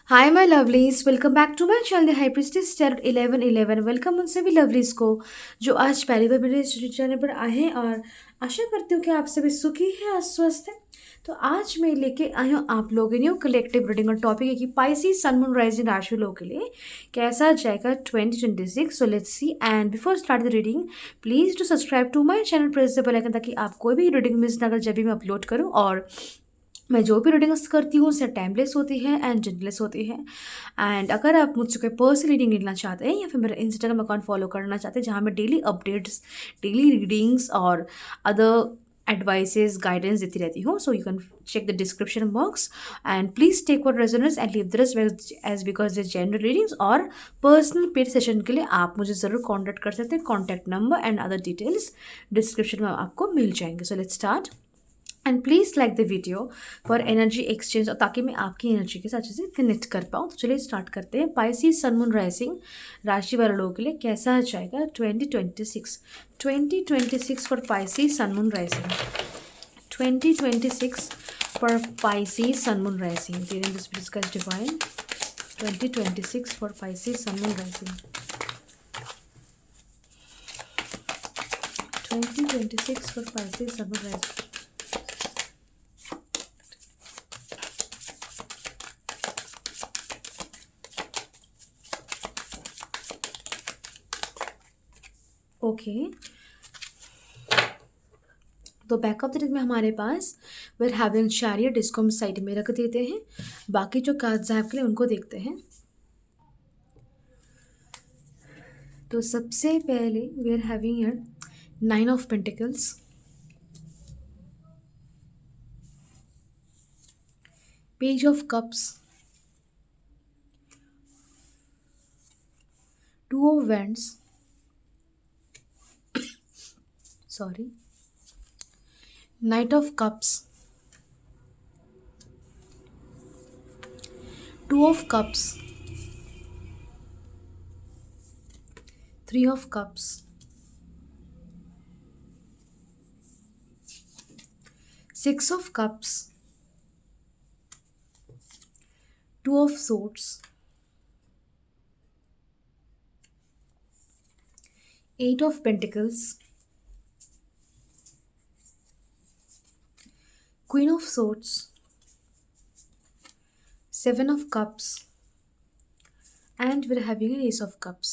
Hi my lovelies, welcome back to my channel the high priestess tarot 1111। वेलकम उन सभी lovelies को जो आज पहली बार मेरे चैनल पर आए हैं और आशा करती हूँ कि आप सभी सुखी हैं और स्वस्थ हैं। तो आज मैं लेके आई हूँ आप लोगों के लिए कलेक्टिव रीडिंग और टॉपिक है कि पाइसेस सन मून राइजिंग राशि लोगों के लिए कैसा जाएगा 2026। So let's see and before start the reading please to subscribe to my channel, press the bell icon ताकि आप कोई भी रीडिंग मिस ना कर जब भी मैं अपलोड करूँ। और मैं जो भी रीडिंग्स करती हूँ उससे टाइमलेस होती है एंड जेंटलेस होती है। एंड अगर आप मुझसे कोई पर्सनल रीडिंग लेना चाहते हैं या फिर मेरा इंस्टाग्राम अकाउंट फॉलो करना चाहते हैं जहाँ मैं डेली अपडेट्स, डेली रीडिंग्स और अदर एडवाइसेस गाइडेंस देती रहती हूँ, so you can check the description box and please take what resonates and leave the rest as because the general readings और पर्सनल पेड सेशन के लिए आप मुझे ज़रूर कॉन्टैक्ट कर सकते हैं। Contact number and other details description में आपको मिल जाएंगे। So let's start and please like the video for energy exchange, और ताकि मैं आपकी एनर्जी के साथ अच्छे से कनेक्ट कर पाऊँ। तो चलिए स्टार्ट करते हैं। पाइसेस सन मून राइजिंग राशि वाले लोगों के लिए कैसा जाएगा 2026। 2026 for Pisces sun moon rising. 2026 for Pisces sun moon rising during this discuss divine. 2026 for Pisces sun moon rising. 2026 for Pisces sun moon rising. Okay, तो बैक ऑफ द डेक में हमारे पास वेर हैविंग चैरियट, इसको हम side में रख देते हैं। बाकी जो कार्ड्स हैं आपके लिए उनको देखते हैं। तो सबसे पहले we are having here 9 of pentacles, page of cups, 2 of wands, sorry, knight of cups, 2 of cups, 3 of cups, 6 of cups, 2 of swords, 8 of pentacles, queen of swords, 7 of cups and we're having an ace of cups।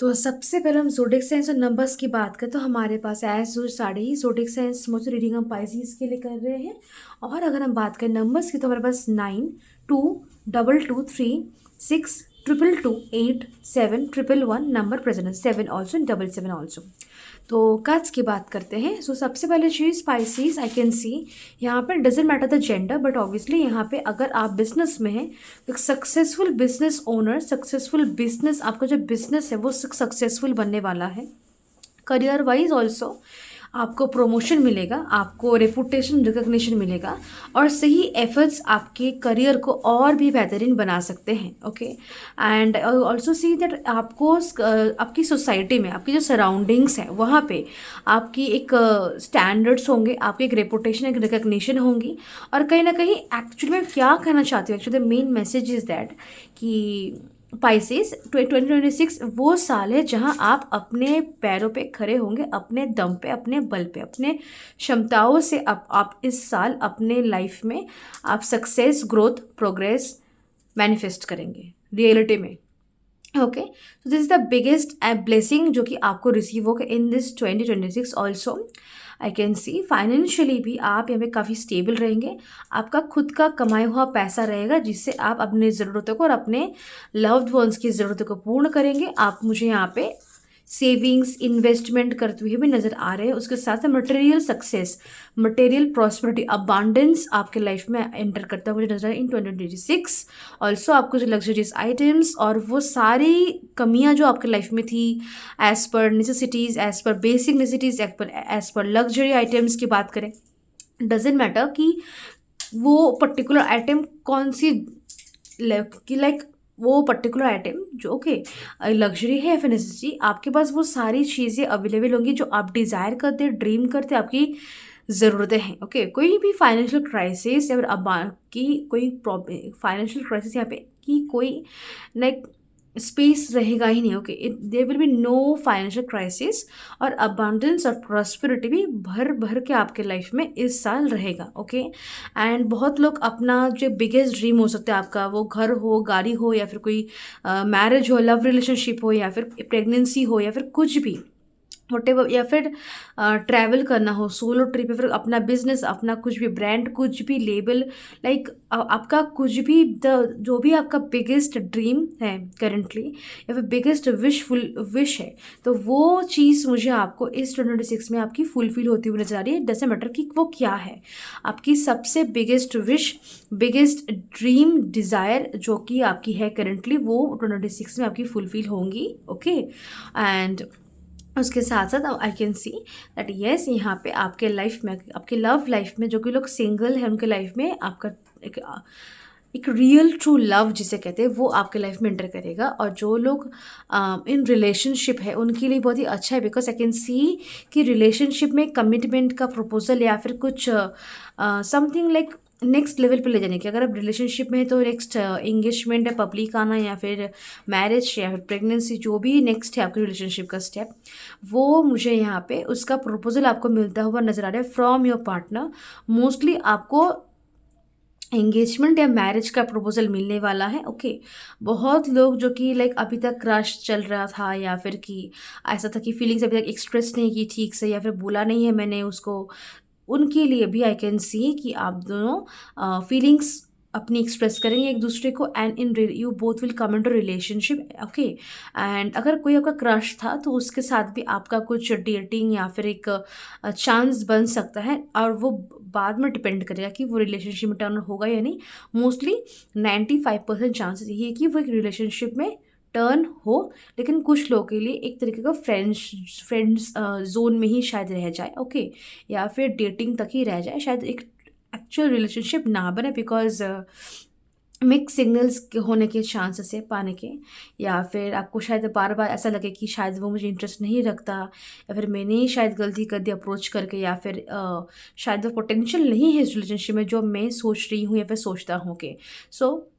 तो सबसे पहले हम जोडिक science और numbers की बात करें तो हमारे पास एज साढ़े ही जोडिक साइंस मुझे रीडिंग हम पाइसेस के लिए कर रहे हैं। और अगर हम बात करें नंबर्स की तो हमारे पास 9, 2, 2, 3, 6, 2, 8, 7, 1, नंबर प्रेजेंट है 7 ऑल्सो, 7 ऑल्सो। तो कट्स की बात करते हैं। सो सबसे पहले चीज़ स्पाइसीज आई कैन सी यहाँ पर doesn't matter the gender, but obviously यहाँ पे अगर आप बिजनेस में हैं तो successful business owner, successful business, आपका जो बिजनेस है वो सक्सेसफुल बनने वाला है। करियर वाइज ऑल्सो आपको प्रमोशन मिलेगा, आपको रेपुटेशन रिकग्निशन मिलेगा और सही एफर्ट्स आपके करियर को और भी बेहतरीन बना सकते हैं। Okay, and also see that आपको आपकी सोसाइटी में आपकी जो सराउंडिंग्स हैं वहाँ पे आपकी एक स्टैंडर्ड्स होंगे, आपकी एक रेपुटेशन, एक रिकग्निशन होंगी। और कहीं ना कहीं एक्चुअली मैं क्या कहना चाहती हूँ, actually the main message is that कि पाइसेस 2026 वो साल है जहां आप अपने पैरों पे खड़े होंगे, अपने दम पे, अपने बल पे, अपने क्षमताओं से आप इस साल अपने लाइफ में आप सक्सेस, ग्रोथ, प्रोग्रेस मैनिफेस्ट करेंगे रियलिटी में। ओके, तो this is the biggest blessing जो कि आपको रिसीव होगा in this 2026 also. I can see financially भी आप यहाँ पे काफ़ी स्टेबल रहेंगे। आपका खुद का कमाया हुआ पैसा रहेगा जिससे आप अपनी ज़रूरतों को और अपने लव्ड वंस की ज़रूरतों को पूर्ण करेंगे। आप मुझे यहाँ पे सेविंग्स, इन्वेस्टमेंट करते हुए भी नज़र आ रहे हैं। उसके साथ material success, material prosperity, abundance आपके लाइफ में एंटर करता हुआ मुझे नजर आ रहा है इन 2026। ऑल्सो आपको जो लग्जरियस आइटम्स और वो सारी कमियां जो आपके लाइफ में थी as per necessities, as per basic necessities, as per luxury items की बात करें, डजेंट मैटर कि वो पर्टिकुलर आइटम कौन सी, लाइक वो पर्टिकुलर आइटम जो ओके लग्जरी है या फिर नेसेसिटी, आपके पास वो सारी चीज़ें अवेलेबल होंगी जो आप डिज़ायर करते, ड्रीम करते, आपकी ज़रूरतें हैं। ओके, कोई भी फाइनेंशियल क्राइसिस या फिर अब की कोई प्रॉब्लम, फाइनेंशियल क्राइसिस यहाँ पे की कोई लाइक स्पेस रहेगा ही नहीं। Okay, there will be no financial crisis, और अबांडेंस और प्रॉस्पेरिटी भी भर भर के आपके लाइफ में इस साल रहेगा। ओके, एंड बहुत लोग अपना जो बिगेस्ट ड्रीम हो सकता है आपका, वो घर हो, गाड़ी हो, या फिर कोई मैरिज हो, लव रिलेशनशिप हो, या फिर प्रेगनेंसी हो, या फिर कुछ भी वटेवर, या फिर ट्रैवल करना हो, सोलो ट्रिप, या फिर अपना बिजनेस, अपना कुछ भी ब्रांड, कुछ भी लेबल, लाइक आपका कुछ भी द जो भी आपका बिगेस्ट ड्रीम है करेंटली, या फिर बिगेस्ट विश है, तो वो चीज़ मुझे आपको इस 2026 में आपकी फुलफिल होती हुई नजर आ रही है। डजंट मैटर कि वो क्या है, आपकी सबसे biggest wish, biggest dream, desire जो कि आपकी है करेंटली, वो 2026 में आपकी फुलफिल होंगी। ओके, एंड उसके साथ साथ I can see that yes, यहाँ पे आपके लाइफ में, आपके लव लाइफ में, जो कि लोग सिंगल हैं उनके लाइफ में आपका एक एक रियल ट्रू लव जिसे कहते हैं वो आपके लाइफ में एंटर करेगा। और जो लोग इन रिलेशनशिप है उनके लिए बहुत ही अच्छा है, बिकॉज आई कैन सी कि रिलेशनशिप में कमिटमेंट का प्रपोजल या फिर कुछ समथिंग लाइक नेक्स्ट लेवल पे ले जाने की। अगर आप रिलेशनशिप में है तो नेक्स्ट एंगेजमेंट है, पब्लिक आना, या फिर मैरिज, या फिर प्रेगनेंसी, जो भी नेक्स्ट है आपके रिलेशनशिप का स्टेप, वो मुझे यहाँ पे उसका प्रपोजल आपको मिलता हुआ नजर आ रहा है फ्रॉम योर पार्टनर। मोस्टली आपको एंगेजमेंट या मैरिज का प्रपोजल मिलने वाला है। ओके, बहुत लोग जो कि लाइक अभी तक क्रश चल रहा था, या फिर कि ऐसा था कि फीलिंग्स अभी तक एक्सप्रेस नहीं की ठीक से, या फिर बोला नहीं है मैंने उसको, उनके लिए भी आई कैन सी कि आप दोनों फीलिंग्स अपनी एक्सप्रेस करेंगे एक दूसरे को, and in you both will come into relationship. Okay, and अगर कोई आपका क्रश था तो उसके साथ भी आपका कुछ डेटिंग या फिर एक चांस बन सकता है, और वो बाद में डिपेंड करेगा कि वो रिलेशनशिप में टर्न होगा या नहीं। मोस्टली 95% चांसेस यही है कि वो एक रिलेशनशिप में टर्न हो, लेकिन कुछ लोगों के लिए एक तरीके का फ्रेंड्स जोन में ही शायद रह जाए। ओके, या फिर डेटिंग तक ही रह जाए, शायद एक एक्चुअल रिलेशनशिप ना बने, बिकॉज मिक्स सिग्नल्स होने के चांसेस है पाने के, या फिर आपको शायद बार बार ऐसा लगे कि शायद वो मुझे इंटरेस्ट नहीं रखता, या फिर मैंने ही शायद गलती कर दी अप्रोच करके, या फिर शायद वो पोटेंशियल नहीं है इस रिलेशनशिप में जो मैं सोच रही हूँ या फिर सोचता हूँ कि सो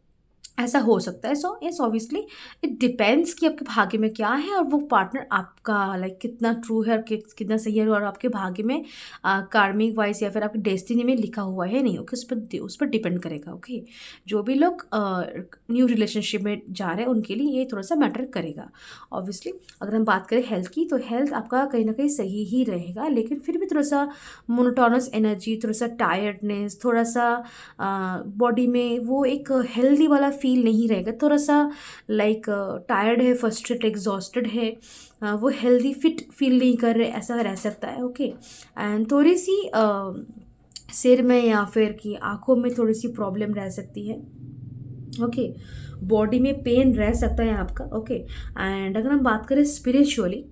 ऐसा हो सकता है। So yes, obviously it depends कि आपके भाग्य में क्या है, और वो पार्टनर आपका लाइक कितना ट्रू है और कितना सही है, और आपके भाग्य में कार्मिक वाइज या फिर आपकी डेस्टिनी में लिखा हुआ है नहीं। ओके, उस पर डिपेंड करेगा। ओके, जो भी लोग न्यू रिलेशनशिप में जा रहे हैं उनके लिए ये थोड़ा सा मैटर करेगा। ऑब्वियसली अगर हम बात करें हेल्थ की, तो हेल्थ आपका कहीं ना कहीं सही ही रहेगा, लेकिन फिर भी थोड़ा सा मोनोटोनस एनर्जी, थोड़ा सा टायर्डनेस, थोड़ा सा बॉडी में वो एक हेल्दी वाला फील नहीं रहेगा, थोड़ा सा लाइक टायर्ड है, फ्रस्ट्रेटेड, एग्जॉस्टेड है, वो हेल्दी फिट फील नहीं कर रहे, ऐसा रह सकता है। ओके, एंड थोड़ी सी सिर में या फिर कि आँखों में थोड़ी सी प्रॉब्लम रह सकती है। ओके, बॉडी में पेन रह सकता है आपका। ओके, एंड अगर हम बात करें स्पिरिचुअली,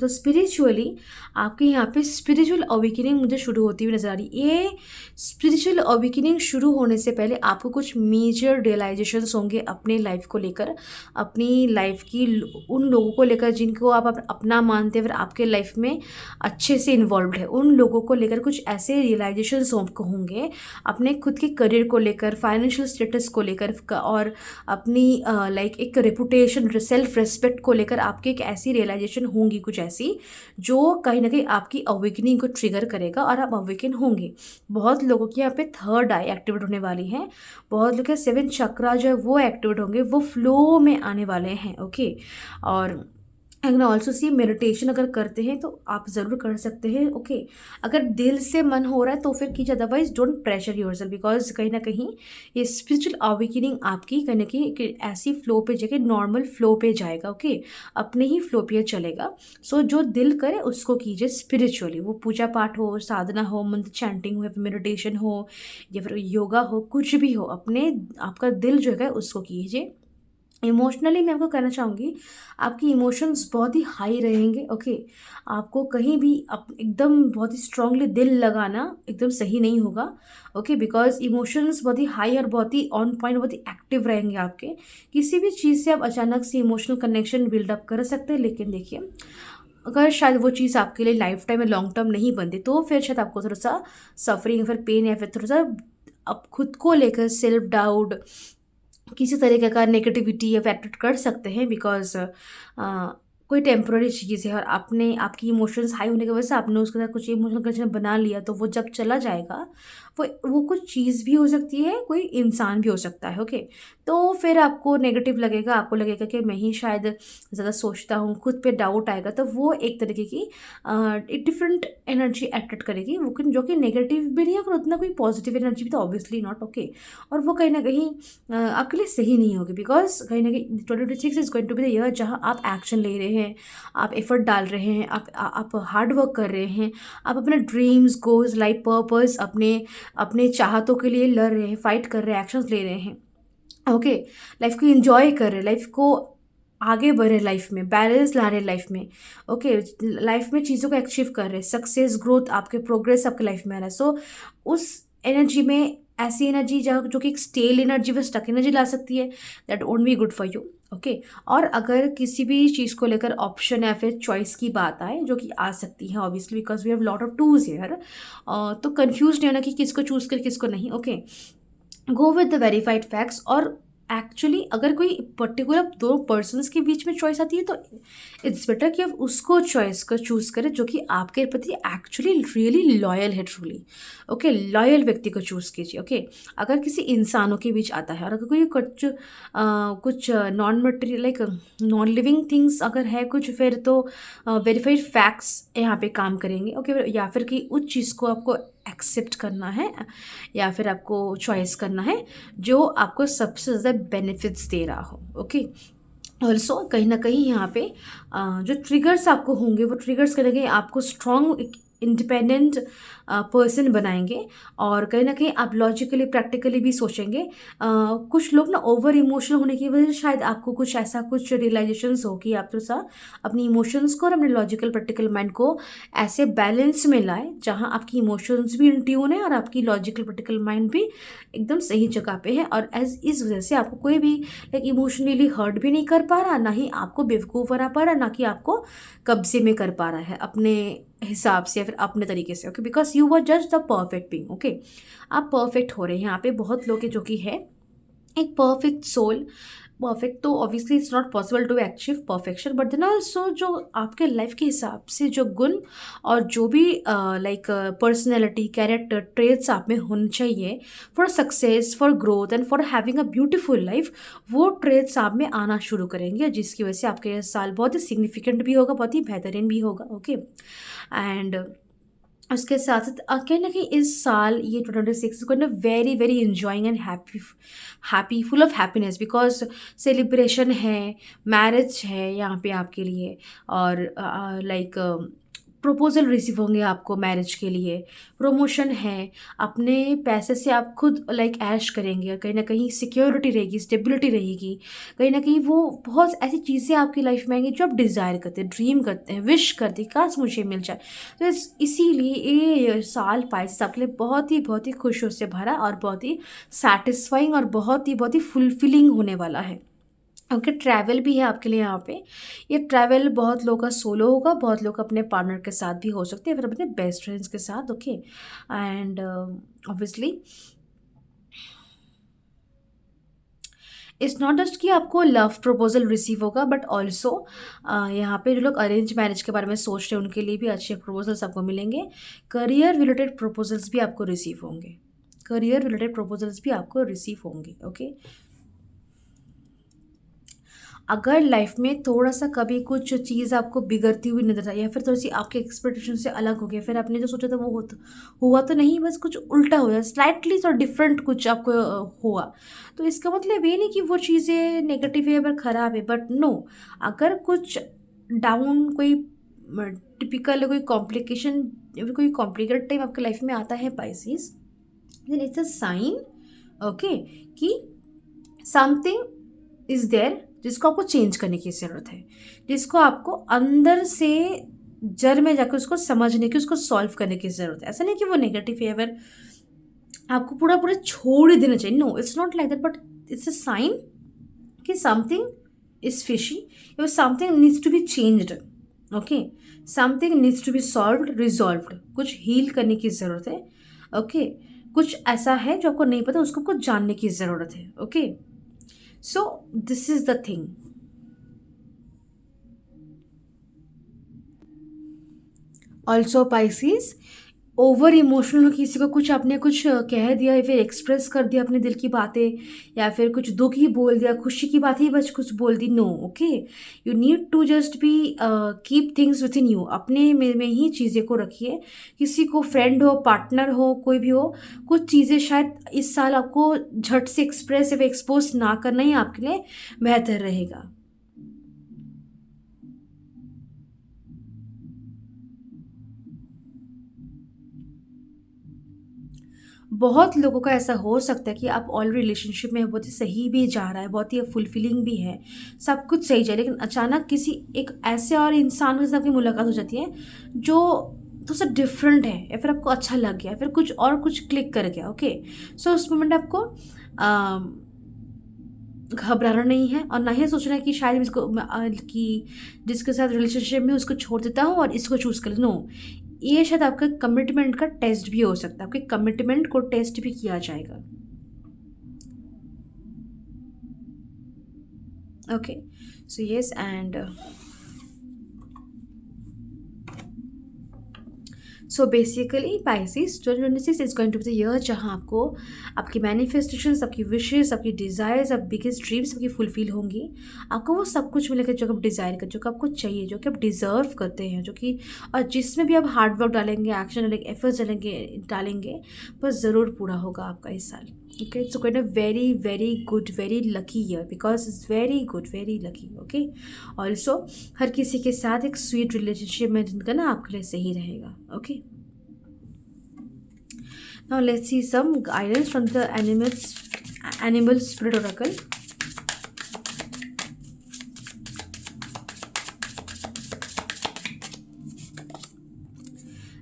तो स्पिरिचुअली आपके यहाँ पे स्पिरिचुअल अवेकनिंग मुझे शुरू होती हुई नजर आ रही है। ये स्पिरिचुअल अवेकनिंग शुरू होने से पहले आपको कुछ मेजर रियलाइजेशंस होंगे अपने लाइफ को लेकर, अपनी लाइफ की उन लोगों को लेकर जिनको आप अपना मानते हैं, फिर आपके लाइफ में अच्छे से इन्वॉल्व है, उन लोगों को लेकर कुछ ऐसे रियलाइजेशंस होंगे अपने खुद के करियर को लेकर, फाइनेंशियल स्टेटस को लेकर, और अपनी लाइक एक रेपुटेशन, सेल्फ रेस्पेक्ट को लेकर आपके एक ऐसी रियलाइजेशन होंगी कुछ ऐसी, जो कहीं ना कहीं आपकी अवेकनिंग को ट्रिगर करेगा और आप अवेकन होंगे। बहुत लोगों की यहाँ पे थर्ड आई एक्टिवेट होने वाली है, बहुत लोग के 7 चक्रा जो है वो एक्टिवेट होंगे, वो फ्लो में आने वाले हैं। ओके, और I can also see meditation अगर करते हैं तो आप ज़रूर कर सकते हैं। ओके, अगर दिल से मन हो रहा है तो फिर कीजिए, otherwise don't pressure yourself, because कहीं ना कहीं ये स्पिरिचुअल अवेकनिंग आपकी कहीं ना कहीं ऐसी फ्लो पे जाके नॉर्मल फ्लो पे जाएगा। ओके, अपने ही फ्लो पे चलेगा। सो जो दिल करे उसको कीजिए स्पिरिचुअली, वो पूजा पाठ हो, साधना हो, मंत्र चैंटिंग हो, या फिर मेडिटेशन हो, या फिर योगा हो, कुछ भी हो, अपने आपका दिल जो है उसको कीजिए। इमोशनली मैं आपको कहना चाहूँगी आपकी इमोशंस बहुत ही हाई रहेंगे। ओके, आपको कहीं भी एकदम बहुत ही स्ट्रांगली दिल लगाना एकदम सही नहीं होगा। ओके, बिकॉज इमोशंस बहुत ही हाई और बहुत ही ऑन पॉइंट, बहुत ही एक्टिव रहेंगे आपके। किसी भी चीज़ से आप अचानक से इमोशनल कनेक्शन बिल्डअप कर सकते हैं, लेकिन देखिए अगर शायद वो चीज़ आपके लिए लाइफ टाइम में लॉन्ग टर्म नहीं बनती, तो फिर शायद आपको थोड़ा सा सफरिंग या फिर पेन या फिर थोड़ा सा आप खुद को लेकर सेल्फ डाउट, किसी तरीके का नेगेटिविटी अफेक्ट कर सकते हैं, बिकॉज कोई टेम्प्रेरी चीज़ है और आपने आपकी इमोशंस हाई होने की वजह से आपने उसके साथ कुछ इमोशनल कनेक्शन बना लिया, तो वो जब चला जाएगा, वो कुछ चीज़ भी हो सकती है, कोई इंसान भी हो सकता है। ओके, तो फिर आपको नेगेटिव लगेगा, आपको लगेगा कि मैं ही शायद ज़्यादा सोचता हूँ, खुद पे डाउट आएगा, तो वो एक तरीके की एक डिफरेंट एनर्जी अट्रैक्ट करेगी, वो जो कि नेगेटिव भी नहीं है और उतना कोई पॉजिटिव एनर्जी भी तो ऑब्वियसली नॉट। ओके, और वो कहीं ना कहीं आपके लिए सही नहीं होगी, बिकॉज कहीं ना कहीं 2026 is going to be the year जहाँ आप एक्शन ले रहे हैं, आप एफर्ट डाल रहे हैं, आप हार्ड वर्क कर रहे हैं, आप अपने ड्रीम्स, गोल्स, लाइफ पर्पस, अपने अपने चाहतों के लिए लड़ रहे हैं, फाइट कर रहे हैं, एक्शंस ले रहे हैं। ओके, लाइफ को एंजॉय कर रहे हैं, लाइफ को आगे बढ़े, लाइफ में बैलेंस ला रहे हैं लाइफ में। ओके, लाइफ में चीज़ों को अचीव कर रहे हैं, सक्सेस, ग्रोथ, आपके प्रोग्रेस आपके लाइफ में आ रहा है। सो उस एनर्जी में, ऐसी एनर्जी जहाँ जो कि एक स्टेल एनर्जी व स्टक एनर्जी ला सकती है, that won't be good for you. Okay, और अगर किसी भी चीज़ को लेकर ऑप्शन या फिर चॉइस की बात आए, जो कि आ सकती है obviously, because we have lot of tools here, तो कंफ्यूज नहीं होना कि किसको चूज़ कर किसको नहीं। Okay, go with the verified facts. और एक्चुअली अगर कोई पर्टिकुलर दो पर्सन्स के बीच में चॉइस आती है, तो इट्स बेटर कि आप उसको चॉइस को चूज़ करें जो कि आपके प्रति एक्चुअली रियली लॉयल है, ट्रूली। ओके, लॉयल व्यक्ति को चूज़ कीजिए। ओके, अगर किसी इंसानों के बीच आता है और अगर कोई कुछ non material like non living things अगर है कुछ, फिर तो वेरीफाइड फैक्ट्स यहाँ पे काम करेंगे। ओके, या फिर कि उस चीज़ को आपको एक्सेप्ट करना है या फिर आपको चॉइस करना है जो आपको सबसे ज़्यादा बेनिफिट्स दे रहा हो। ओके, ऑल्सो कहीं ना कहीं यहाँ पे जो ट्रिगर्स आपको होंगे, वो ट्रिगर्स कहीं ना कहीं आपको स्ट्रॉन्ग इंडिपेंडेंट पर्सन बनाएंगे, और कहीं ना कहीं आप लॉजिकली प्रैक्टिकली भी सोचेंगे। कुछ लोग ना ओवर इमोशनल होने की वजह से शायद आपको कुछ ऐसा कुछ रियलाइजेशंस हो कि आप थोड़ा सा अपनी इमोशंस को और अपने लॉजिकल प्रैक्टिकल माइंड को ऐसे बैलेंस में लाए जहाँ आपकी इमोशंस भी इन ट्यून है और आपकी लॉजिकल प्रैक्टिकल माइंड भी एकदम सही जगह पे है, और एज इस वजह से आपको कोई भी लाइक इमोशनली हर्ट भी नहीं कर पा रहा, ना ही आपको बेवकूफ़ बना पा रहा, ना कि आपको कब्जे में कर पा रहा है अपने हिसाब से या फिर अपने तरीके से। Okay, because you were just the perfect being. Okay, आप परफेक्ट हो रहे हैं। यहाँ पे बहुत लोग हैं जो कि है एक परफेक्ट सोल। परफेक्ट तो obviously it's not possible to achieve perfection, but then also जो आपके लाइफ के हिसाब से जो गुण और जो भी लाइक पर्सनैलिटी, कैरेक्टर ट्रेट्स आप में होने चाहिए for success, for growth and for having a beautiful life, वो ट्रेट्स आप में आना शुरू करेंगे, जिसकी वजह से आपके साल बहुत ही सिग्निफिकेंट भी होगा, बहुत ही बेहतरीन भी होगा। ओके, एंड उसके साथ साथ कहीं ना कहीं इस साल ये 2026 को ना very very enjoying and happy full of happiness, because celebration है, मैरिज है यहाँ पे आपके लिए, और लाइक प्रपोजल रिसीव होंगे आपको मैरिज के लिए, प्रमोशन है, अपने पैसे से आप खुद लाइक ऐश करेंगे, कहीं ना कहीं सिक्योरिटी रहेगी, स्टेबिलिटी रहेगी, कहीं ना कहीं वो बहुत ऐसी चीज़ें आपकी लाइफ में आएंगी जो आप डिज़ायर करते हैं, ड्रीम करते हैं, विश करते हैं, काश मुझे मिल जाए। तो इसीलिए ये साल पाइसेस आपके लिए बहुत ही खुशियों से भरा और बहुत ही सेटिस्फाइंग और बहुत ही फुलफिलिंग होने वाला है। ओके, ट्रैवल भी है आपके लिए यहाँ पे। ये ट्रैवल बहुत लोगों का सोलो होगा, बहुत लोग अपने पार्टनर के साथ भी हो सकते हैं, फिर अपने बेस्ट फ्रेंड्स के साथ। Okay, and obviously it's not just कि आपको लव प्रपोजल रिसीव होगा, बट ऑल्सो यहाँ पे जो लोग अरेंज मैरिज के बारे में सोच रहे हैं उनके लिए भी अच्छे प्रपोजल्स आपको मिलेंगे। करियर रिलेटेड प्रपोजल्स भी आपको रिसीव होंगे, करियर रिलेटेड प्रपोजल्स भी आपको रिसीव होंगे। ओके, अगर लाइफ में थोड़ा सा कभी कुछ चीज़ आपको बिगड़ती हुई नजर आई, या फिर थोड़ी सी आपके एक्सपेक्टेशन से अलग हो गया, फिर आपने जो सोचा था वो हुआ तो नहीं, बस कुछ उल्टा हो गया, स्लाइटली तो डिफरेंट कुछ आपको हुआ, तो इसका मतलब ये नहीं कि वो चीज़ें नेगेटिव है या फिर ख़राब है, बट नो, अगर कुछ डाउन कोई टिपिकल कोई कॉम्प्लिकेशन, कोई कॉम्प्लिकेटेड टाइम आपके लाइफ में आता है Pisces, then it's a sign okay कि समथिंग इज देयर जिसको आपको चेंज करने की ज़रूरत है, जिसको आपको अंदर से जड़ में जाकर उसको समझने की, उसको सॉल्व करने की ज़रूरत है। ऐसा नहीं कि वो नेगेटिव है, अगर आपको पूरा पूरा छोड़ ही देना चाहिए, no it's not like that, but it's a sign कि something is fishy, something needs to be changed. Okay, something needs to be solved, resolved, कुछ हील करने की ज़रूरत है। ओके, कुछ ऐसा है जो आपको नहीं पता, उसको आपको जानने की ज़रूरत है। Okay, so this is the thing. Also Pisces, over emotional हो, किसी को कुछ आपने कुछ कह दिया या फिर एक्सप्रेस कर दिया अपने दिल की बातें, या फिर कुछ दुख ही बोल दिया, खुशी की बात ही बस कुछ बोल दी, no. Okay, you need to just be keep things within you, अपने में ही चीज़ें को रखिए। किसी को फ्रेंड हो, पार्टनर हो, कोई भी हो, कुछ चीज़ें शायद इस साल आपको झट से एक्सप्रेस या एक्सपोज ना करना ही आपके लिए बेहतर रहेगा। बहुत लोगों का ऐसा हो सकता है कि आप ऑलरेडी रिलेशनशिप में बहुत ही सही भी जा रहा है, बहुत ही फुलफिलिंग भी है, सब कुछ सही जा रहा है, लेकिन अचानक किसी एक ऐसे और इंसान के साथ आपकी मुलाकात हो जाती है जो थोड़ा सा डिफरेंट है, या फिर आपको अच्छा लग गया, फिर कुछ और कुछ क्लिक कर गया। ओके, सो उस मोमेंट आपको घबराना नहीं है, और ना ही सोचना है कि शायद मैं इसको कि जिसके साथ रिलेशनशिप में उसको छोड़ देता हूँ और इसको चूज़ कर, नो। ये शायद आपका कमिटमेंट का टेस्ट भी हो सकता है, आपके कमिटमेंट को टेस्ट भी किया जाएगा। Okay, so yes, and so basically Pisces 2026 is going to be the year जहाँ आपको आपकी मैनिफेस्टेशंस, आपकी विशेस, आपकी डिज़ायर्स, आप बिगेस्ट ड्रीम्स आपकी फुलफिल होंगी। आपको वो सब कुछ मिलेगा जो आप डिज़ायर कर, जो कि आपको चाहिए, जो कि आप डिज़र्व करते हैं, जो कि और जिसमें भी आप हार्ड वर्क डालेंगे, एक्शन डालेंगे, एफर्ट्स डालेंगे बस ज़रूर पूरा होगा आपका इस साल। Okay, it's going a very very good, very lucky year, because it's very good, very lucky. Okay, also हर किसी के साथ एक स्वीट रिलेशनशिप में जिनका ना आपके लिए सही रहेगा। Okay, now let's see some guidance from the animal spirit oracle.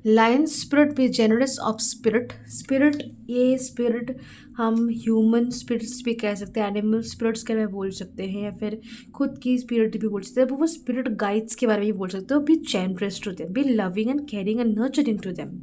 Lion spirit भी जेनरस ऑफ स्पिरिट, स्पिरिट, ये स्पिरिट हम ह्यूमन स्पिरिट्स भी कह सकते हैं, एनिमल स्पिरिट्स के बारे में बोल सकते हैं, या फिर खुद की स्पिरिट भी बोल सकते हैं, वो स्पिरिट गाइड्स के बारे में भी बोल सकते हो। Be generous to them, be loving and caring and nurturing to them.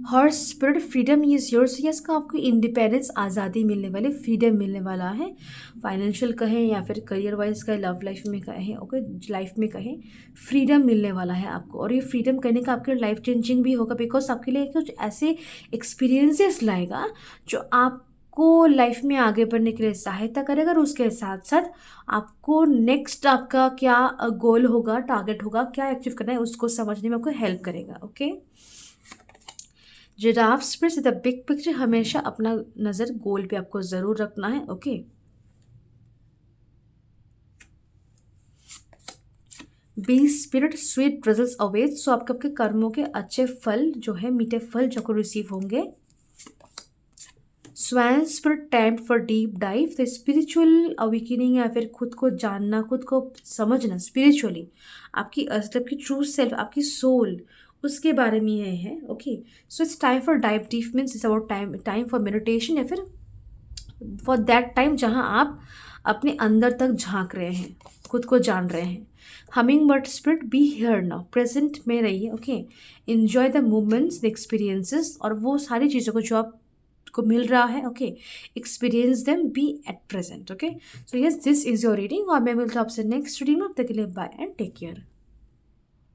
हर spirit freedom is yours, yes का आपको इंडिपेंडेंस, आज़ादी मिलने वाली, फ्रीडम मिलने वाला है। फाइनेंशियल कहें या फिर करियर वाइज कहें, लव लाइफ में कहें, ओके लाइफ में कहें, फ्रीडम मिलने वाला है आपको, और ये फ्रीडम करने का आपके लाइफ चेंजिंग भी होगा, बिकॉज आपके लिए कुछ ऐसे एक्सपीरियंसेस लाएगा जो आपको लाइफ में आगे बढ़ने के लिए सहायता करेगा, और उसके साथ साथ आपको नेक्स्ट आपका क्या गोल होगा, टारगेट होगा, क्या अचीव करना है, उसको समझने में आपको हेल्प करेगा। ओके, जिराफ्स पर से द बिग पिक्चर, हमेशा अपना नज़र गोल पे आपको ज़रूर रखना है। Okay, be spirit sweet results await, so आपके आपके कर्मों के अच्छे फल जो है, मीठे फल जो को रिसीव होंगे। Swan spirit time for deep dive, the spiritual awakening, या फिर खुद को जानना, खुद को समझना स्पिरिचुअली, आपकी असल, आपकी ट्रू सेल्फ, आपकी सोल, उसके बारे में ये है। Okay, so it's time for dive deep, means it's about time for meditation, या फिर फॉर दैट टाइम जहाँ आप अपने अंदर तक झांक रहे हैं, खुद को जान रहे हैं। Humming bird spirit, be here now, present में रहिए। Okay, enjoy the moments, the experiences, और वो सारी चीज़ों को जो आपको मिल रहा है, okay experience them, be at present. Okay, so yes, this is your reading, और मैं मिलता हूँ आपसे नेक्स्ट रीडिंग में। अब तक के लिए बाय एंड टेक केयर।